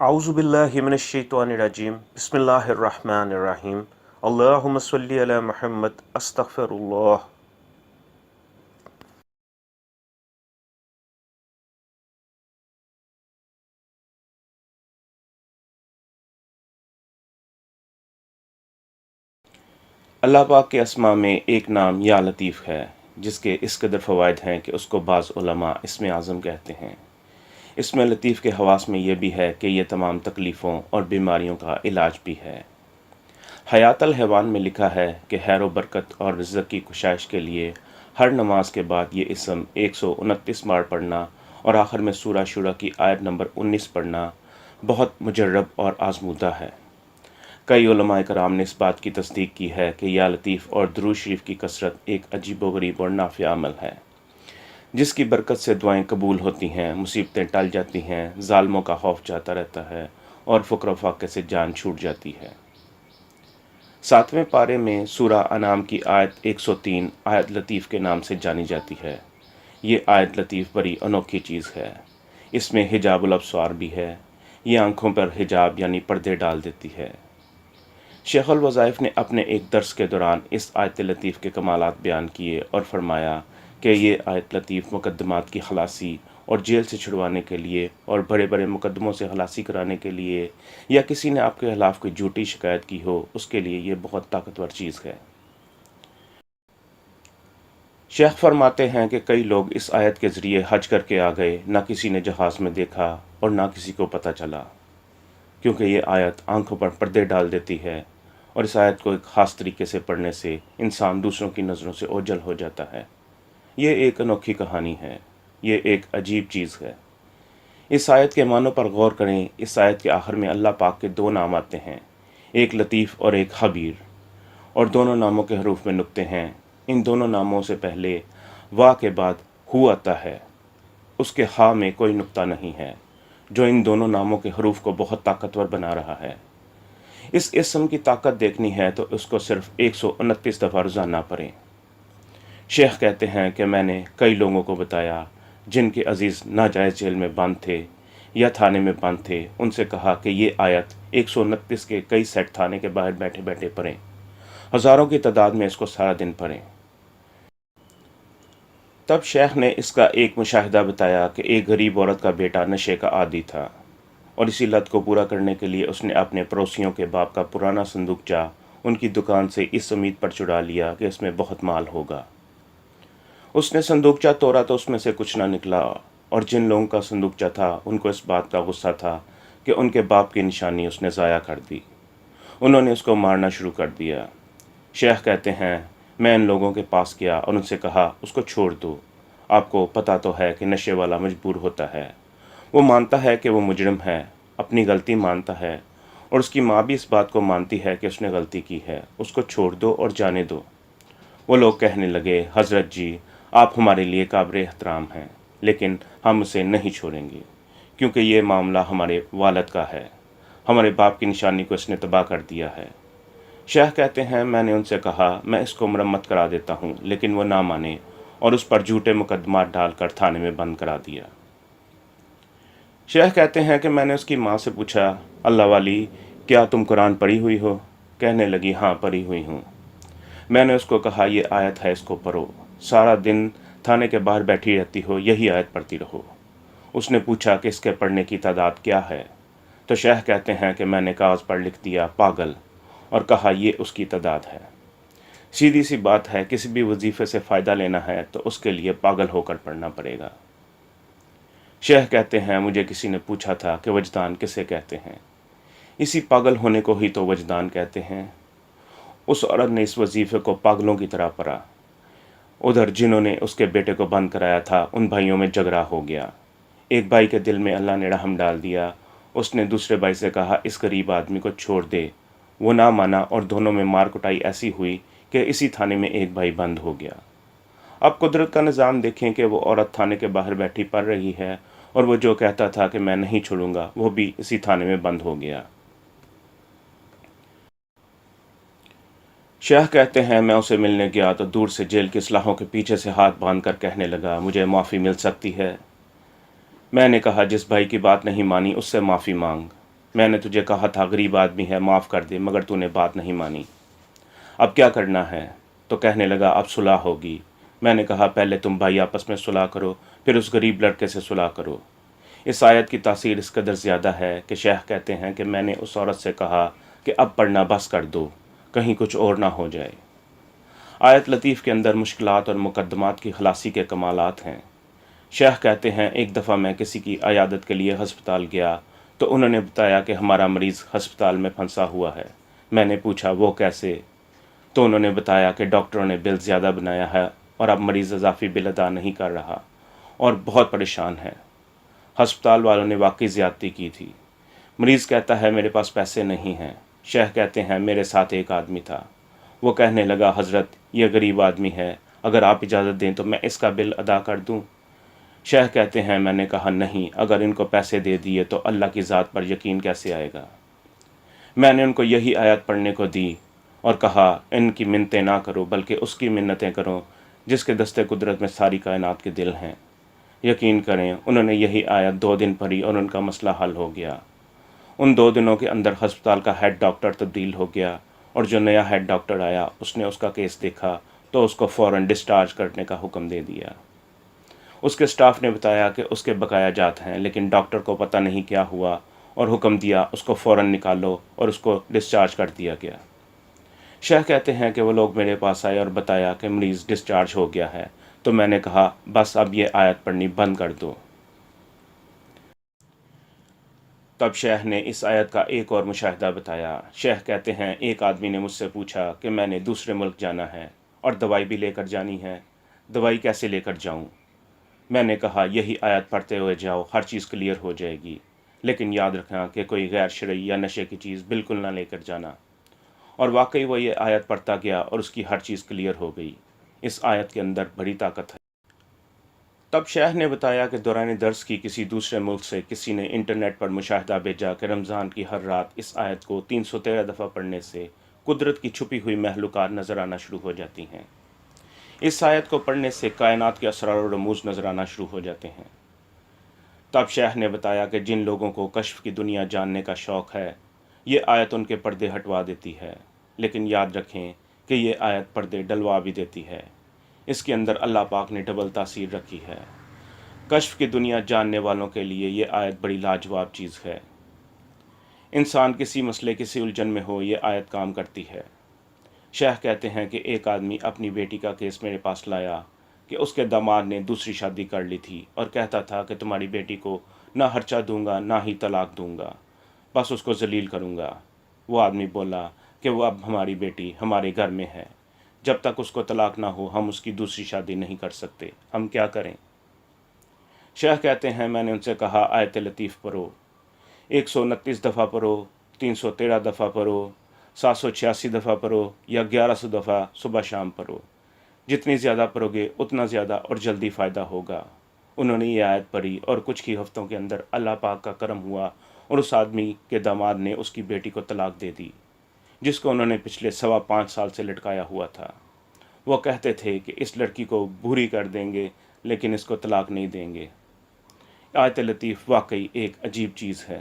اعوذ باللہ من الشیطان الرجیم بسم اللہ الرحمن الرحیم اللہم صلی علی محمد استغفر اللہ۔ اللہ پاک کے اسماء میں ایک نام یا لطیف ہے جس کے اس قدر فوائد ہیں کہ اس کو بعض علماء اسم اعظم کہتے ہیں۔ اسم لطیف کے خواص میں یہ بھی ہے کہ یہ تمام تکلیفوں اور بیماریوں کا علاج بھی ہے۔ حیات الحیوان میں لکھا ہے کہ خیر و برکت اور رزق کی کشائش کے لیے ہر نماز کے بعد یہ اسم 129 بار پڑھنا اور آخر میں سورہ شورى کی آیت نمبر 19 پڑھنا بہت مجرب اور آزمودہ ہے۔ کئی علماء کرام نے اس بات کی تصدیق کی ہے کہ یا لطیف اور درود شریف کی کثرت ایک عجیب و غریب اور نافع عمل ہے جس کی برکت سے دعائیں قبول ہوتی ہیں، مصیبتیں ٹل جاتی ہیں، ظالموں کا خوف جاتا رہتا ہے اور فقر و فاقے سے جان چھوٹ جاتی ہے۔ 7ویں پارے میں سورہ انعام کی آیت 103 آیت لطیف کے نام سے جانی جاتی ہے۔ یہ آیت لطیف بڑی انوکھی چیز ہے۔ اس میں حجاب الابصار بھی ہے۔ یہ آنکھوں پر حجاب یعنی پردے ڈال دیتی ہے۔ شیخ الوظائف نے اپنے ایک درس کے دوران اس آیت لطیف کے کمالات بیان کیے اور فرمایا کہ یہ آیت لطیف مقدمات کی خلاصی اور جیل سے چھڑوانے کے لیے اور بڑے بڑے مقدموں سے خلاصی کرانے کے لیے، یا کسی نے آپ کے خلاف کوئی جھوٹی شکایت کی ہو اس کے لیے یہ بہت طاقتور چیز ہے۔ شیخ فرماتے ہیں کہ کئی لوگ اس آیت کے ذریعے حج کر کے آ گئے، نہ کسی نے جہاز میں دیکھا اور نہ کسی کو پتہ چلا، کیونکہ یہ آیت آنکھوں پر پردے ڈال دیتی ہے، اور اس آیت کو ایک خاص طریقے سے پڑھنے سے انسان دوسروں کی نظروں سے اوجھل ہو جاتا ہے۔ یہ ایک انوکھی کہانی ہے، یہ ایک عجیب چیز ہے۔ اس آیت کے معنوں پر غور کریں۔ اس آیت کے آخر میں اللہ پاک کے 2 نام آتے ہیں، ایک لطیف اور ایک خبیر، اور دونوں ناموں کے حروف میں نقطے ہیں۔ ان دونوں ناموں سے پہلے وا کے بعد ہو آتا ہے، اس کے ہا میں کوئی نقطہ نہیں ہے، جو ان دونوں ناموں کے حروف کو بہت طاقتور بنا رہا ہے۔ اس اسم کی طاقت دیکھنی ہے تو اس کو صرف 129 دفعہ روزانہ پڑھیں۔ شیخ کہتے ہیں کہ میں نے کئی لوگوں کو بتایا جن کے عزیز ناجائز جیل میں بند تھے یا تھانے میں بند تھے، ان سے کہا کہ یہ آیت 129 کے کئی سیٹ تھانے کے باہر بیٹھے بیٹھے پڑھیں، ہزاروں کی تعداد میں اس کو سارا دن پڑھیں۔ تب شیخ نے اس کا ایک مشاہدہ بتایا کہ ایک غریب عورت کا بیٹا نشے کا عادی تھا، اور اسی لت کو پورا کرنے کے لیے اس نے اپنے پڑوسیوں کے باپ کا پرانا صندوقچہ ان کی دکان سے اس امید پر چڑا لیا کہ اس میں بہت مال ہوگا۔ اس نے صندوقچہ توڑا تو اس میں سے کچھ نہ نکلا، اور جن لوگوں کا صندوقچہ تھا ان کو اس بات کا غصہ تھا کہ ان کے باپ کی نشانی اس نے ضائع کر دی۔ انہوں نے اس کو مارنا شروع کر دیا۔ شیخ کہتے ہیں میں ان لوگوں کے پاس گیا اور ان سے کہا اس کو چھوڑ دو، آپ کو پتہ تو ہے کہ نشے والا مجبور ہوتا ہے، وہ مانتا ہے کہ وہ مجرم ہے، اپنی غلطی مانتا ہے، اور اس کی ماں بھی اس بات کو مانتی ہے کہ اس نے غلطی کی ہے، اس کو چھوڑ دو اور جانے دو۔ وہ لوگ کہنے لگے حضرت جی آپ ہمارے لیے قابل احترام ہیں، لیکن ہم اسے نہیں چھوڑیں گے کیونکہ یہ معاملہ ہمارے والد کا ہے، ہمارے باپ کی نشانی کو اس نے تباہ کر دیا ہے۔ شیخ کہتے ہیں میں نے ان سے کہا میں اس کو مرمت کرا دیتا ہوں، لیکن وہ نہ مانے اور اس پر جھوٹے مقدمات ڈال کر تھانے میں بند کرا دیا۔ شیخ کہتے ہیں کہ میں نے اس کی ماں سے پوچھا اللہ والی کیا تم قرآن پڑھی ہوئی ہو؟ کہنے لگی ہاں پڑھی ہوئی ہوں۔ میں نے اس کو کہا یہ آیت ہے، اس کو پڑھو، سارا دن تھانے کے باہر بیٹھی رہتی ہو، یہی آیت پڑھتی رہو۔ اس نے پوچھا کہ اس کے پڑھنے کی تعداد کیا ہے؟ تو شیخ کہتے ہیں کہ میں نے کاغذ پر لکھ دیا پاگل، اور کہا یہ اس کی تعداد ہے۔ سیدھی سی بات ہے، کسی بھی وظیفے سے فائدہ لینا ہے تو اس کے لیے پاگل ہو کر پڑھنا پڑے گا۔ شیخ کہتے ہیں مجھے کسی نے پوچھا تھا کہ وجدان کسے کہتے ہیں؟ اسی پاگل ہونے کو ہی تو وجدان کہتے ہیں۔ اس عورت نے اس وظیفے کو پاگلوں کی طرح پڑھا۔ ادھر جنہوں نے اس کے بیٹے کو بند کرایا تھا ان بھائیوں میں جھگڑا ہو گیا۔ ایک بھائی کے دل میں اللہ نے رحم ڈال دیا، اس نے دوسرے بھائی سے کہا اس غریب آدمی کو چھوڑ دے، وہ نہ مانا اور دونوں میں مار کٹائی ایسی ہوئی کہ اسی تھانے میں ایک بھائی بند ہو گیا۔ اب قدرت کا نظام دیکھیں کہ وہ عورت تھانے کے باہر بیٹھی پڑھ رہی ہے، اور وہ جو کہتا تھا کہ میں نہیں چھوڑوں گا وہ بھی اسی تھانے میں بند ہو گیا۔ شیخ کہتے ہیں میں اسے ملنے گیا تو دور سے جیل کے سلاخوں کے پیچھے سے ہاتھ باندھ کر کہنے لگا مجھے معافی مل سکتی ہے؟ میں نے کہا جس بھائی کی بات نہیں مانی اس سے معافی مانگ۔ میں نے تجھے کہا تھا غریب آدمی ہے معاف کر دے، مگر تو نے بات نہیں مانی۔ اب کیا کرنا ہے؟ تو کہنے لگا اب صلح ہوگی۔ میں نے کہا پہلے تم بھائی آپس میں صلح کرو، پھر اس غریب لڑکے سے صلح کرو۔ اس آیت کی تاثیر اس قدر زیادہ ہے کہ شیخ کہتے ہیں کہ میں نے اس عورت سے کہا کہ اب پڑھنا بس کر دو، کہیں کچھ اور نہ ہو جائے۔ آیت لطیف کے اندر مشکلات اور مقدمات کی خلاصی کے کمالات ہیں۔ شیخ کہتے ہیں ایک دفعہ میں کسی کی عیادت کے لیے ہسپتال گیا تو انہوں نے بتایا کہ ہمارا مریض ہسپتال میں پھنسا ہوا ہے۔ میں نے پوچھا وہ کیسے؟ تو انہوں نے بتایا کہ ڈاکٹروں نے بل زیادہ بنایا ہے اور اب مریض اضافی بل ادا نہیں کر رہا اور بہت پریشان ہے۔ ہسپتال والوں نے واقعی زیادتی کی تھی۔ مریض کہتا ہے میرے پاس پیسے نہیں ہیں۔ شیخ کہتے ہیں میرے ساتھ ایک آدمی تھا، وہ کہنے لگا حضرت یہ غریب آدمی ہے، اگر آپ اجازت دیں تو میں اس کا بل ادا کر دوں۔ شیخ کہتے ہیں میں نے کہا نہیں، اگر ان کو پیسے دے دیے تو اللہ کی ذات پر یقین کیسے آئے گا؟ میں نے ان کو یہی آیت پڑھنے کو دی اور کہا ان کی منتیں نہ کرو بلکہ اس کی منتیں کرو جس کے دستے قدرت میں ساری کائنات کے دل ہیں۔ یقین کریں انہوں نے یہی آیت 2 دن پڑھی اور ان کا مسئلہ حل ہو گیا۔ ان 2 دنوں کے اندر ہسپتال کا ہیڈ ڈاکٹر تبدیل ہو گیا اور جو نیا ہیڈ ڈاکٹر آیا اس نے اس کا کیس دیکھا تو اس کو فوراً ڈسچارج کرنے کا حکم دے دیا۔ اس کے سٹاف نے بتایا کہ اس کے بقایا جات ہیں، لیکن ڈاکٹر کو پتہ نہیں کیا ہوا اور حکم دیا اس کو فوراً نکالو اور اس کو ڈسچارج کر دیا گیا۔ شیخ کہتے ہیں کہ وہ لوگ میرے پاس آئے اور بتایا کہ مریض ڈسچارج ہو گیا ہے، تو میں نے کہا بس اب یہ آیت پڑھنی بند کر دو۔ تب شیخ نے اس آیت کا ایک اور مشاہدہ بتایا۔ شیخ کہتے ہیں ایک آدمی نے مجھ سے پوچھا کہ میں نے دوسرے ملک جانا ہے اور دوائی بھی لے کر جانی ہے، دوائی کیسے لے کر جاؤں؟ میں نے کہا یہی آیت پڑھتے ہوئے جاؤ، ہر چیز کلیئر ہو جائے گی، لیکن یاد رکھنا کہ کوئی غیر شرعی یا نشے کی چیز بالکل نہ لے کر جانا۔ اور واقعی وہ یہ آیت پڑھتا گیا اور اس کی ہر چیز کلیئر ہو گئی۔ اس آیت کے اندر بڑی طاقت ہے۔ تب شیخ نے بتایا کہ دوران درس کی کسی دوسرے ملک سے کسی نے انٹرنیٹ پر مشاہدہ بھیجا کہ رمضان کی ہر رات اس آیت کو 313 دفعہ پڑھنے سے قدرت کی چھپی ہوئی محلوقات نظر آنا شروع ہو جاتی ہیں۔ اس آیت کو پڑھنے سے کائنات کے اسرار و رموز نظر آنا شروع ہو جاتے ہیں۔ تب شیخ نے بتایا کہ جن لوگوں کو کشف کی دنیا جاننے کا شوق ہے یہ آیت ان کے پردے ہٹوا دیتی ہے، لیکن یاد رکھیں کہ یہ آیت پردے ڈلوا بھی دیتی ہے۔ اس کے اندر اللہ پاک نے ڈبل تاثیر رکھی ہے۔ کشف کی دنیا جاننے والوں کے لیے یہ آیت بڑی لاجواب چیز ہے۔ انسان کسی مسئلے کسی الجھن میں ہو یہ آیت کام کرتی ہے۔ شیخ کہتے ہیں کہ ایک آدمی اپنی بیٹی کا کیس میرے پاس لایا کہ اس کے داماد نے دوسری شادی کر لی تھی اور کہتا تھا کہ تمہاری بیٹی کو نہ خرچہ دوں گا نہ ہی طلاق دوں گا، بس اس کو ذلیل کروں گا۔ وہ آدمی بولا کہ وہ اب ہماری بیٹی ہمارے گھر میں ہے، جب تک اس کو طلاق نہ ہو ہم اس کی دوسری شادی نہیں کر سکتے، ہم کیا کریں؟ شیخ کہتے ہیں میں نے ان سے کہا آیت لطیف پڑھو، 129 دفعہ پڑھو، 313 دفعہ پڑھو، 786 دفعہ پڑھو یا 1100 دفعہ صبح شام پڑھو، جتنی زیادہ پڑھو گے اتنا زیادہ اور جلدی فائدہ ہوگا۔ انہوں نے یہ آیت پڑھی اور کچھ ہی ہفتوں کے اندر اللہ پاک کا کرم ہوا اور اس آدمی کے داماد نے اس کی بیٹی کو طلاق دے دی، جس کو انہوں نے پچھلے 5.25 سال سے لٹکایا ہوا تھا۔ وہ کہتے تھے کہ اس لڑکی کو بوری کر دیں گے لیکن اس کو طلاق نہیں دیں گے۔ آیت لطیف واقعی ایک عجیب چیز ہے۔